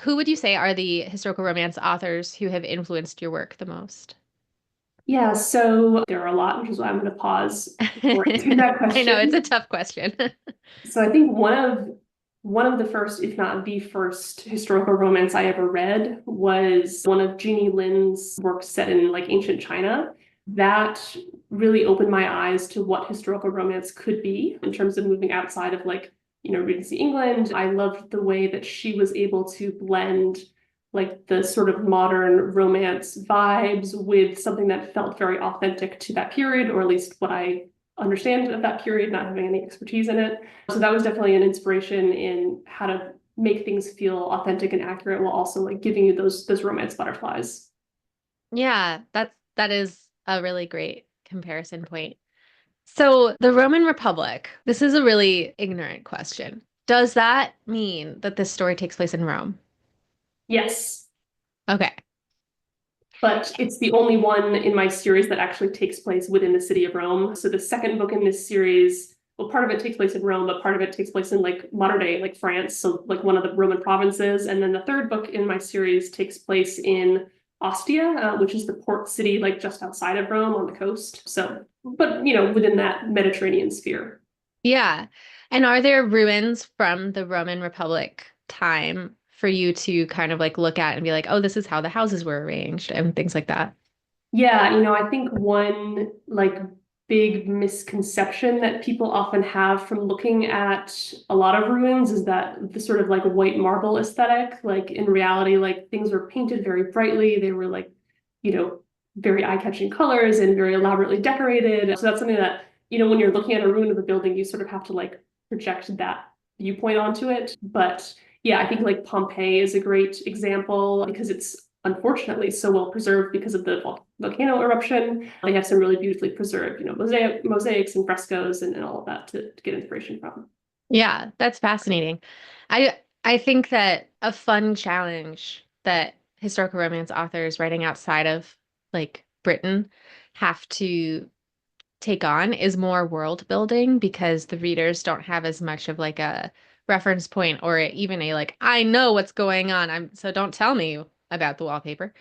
Who would you say are the historical romance authors who have influenced your work the most? Yeah, so there are a lot, which is why I'm going to pause before answering that I know it's a question. tough question. So I think one of the first, if not the first, historical romance I ever read was one of Jeannie Lin's works set in like ancient China. That really opened my eyes to what historical romance could be in terms of moving outside of like, Regency England. I loved the way that she was able to blend like the sort of modern romance vibes with something that felt very authentic to that period, or at least what I understand of that period, not having any expertise in it. So that was definitely an inspiration in how to make things feel authentic and accurate while also like giving you those romance butterflies. Yeah, that is a really great comparison point. So, the Roman Republic, this is a really ignorant question. Does that mean that this story takes place in Rome? Yes, Okay. but it's the only one in my series that actually takes place within the city of Rome. So the second book in this series, well, part of it takes place in Rome, but part of it takes place in like modern day, like France, so like one of the Roman provinces. And then the third book in my series takes place in Ostia, which is the port city like just outside of Rome on the coast. So, but within that Mediterranean sphere. Yeah. And are there ruins from the Roman Republic time for you to kind of like look at and be like, oh, this is how the houses were arranged and things like that? Yeah, I think one like big misconception that people often have from looking at a lot of ruins is that the sort of like white marble aesthetic, like in reality, like things were painted very brightly. They were like, you know, very eye-catching colors and very elaborately decorated. So that's something that, when you're looking at a ruin of a building, you sort of have to like project that viewpoint onto it. But yeah, I think like Pompeii is a great example because it's unfortunately so well preserved because of the volcano eruption. They have some really beautifully preserved, mosaics and frescoes and all of that to get inspiration from. Yeah, that's fascinating. I think that a fun challenge that historical romance authors writing outside of like Britain have to take on is more world building because the readers don't have as much of like a reference point or even a like I know what's going on. I'm so don't tell me about the wallpaper.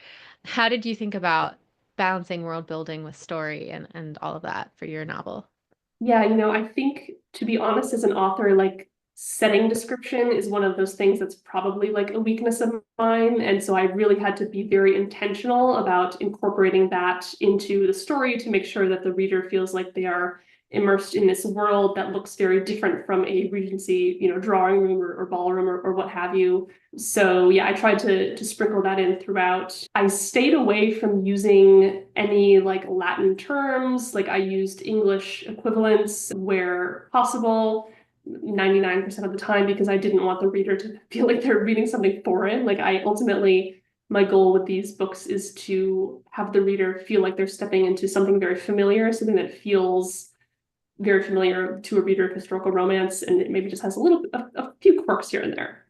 How did you think about balancing world building with story and all of that for your novel? Yeah, I think to be honest, as an author, like setting description is one of those things that's probably like a weakness of mine. And so I really had to be very intentional about incorporating that into the story to make sure that the reader feels like they are immersed in this world that looks very different from a Regency, drawing room or ballroom or what have you. So yeah, I tried to sprinkle that in throughout. I stayed away from using any like Latin terms. Like I used English equivalents where possible, 99% of the time, because I didn't want the reader to feel like they're reading something foreign. Like I ultimately, my goal with these books is to have the reader feel like they're stepping into something very familiar, something that feels very familiar to a reader of historical romance, and it maybe just has a few quirks here and there.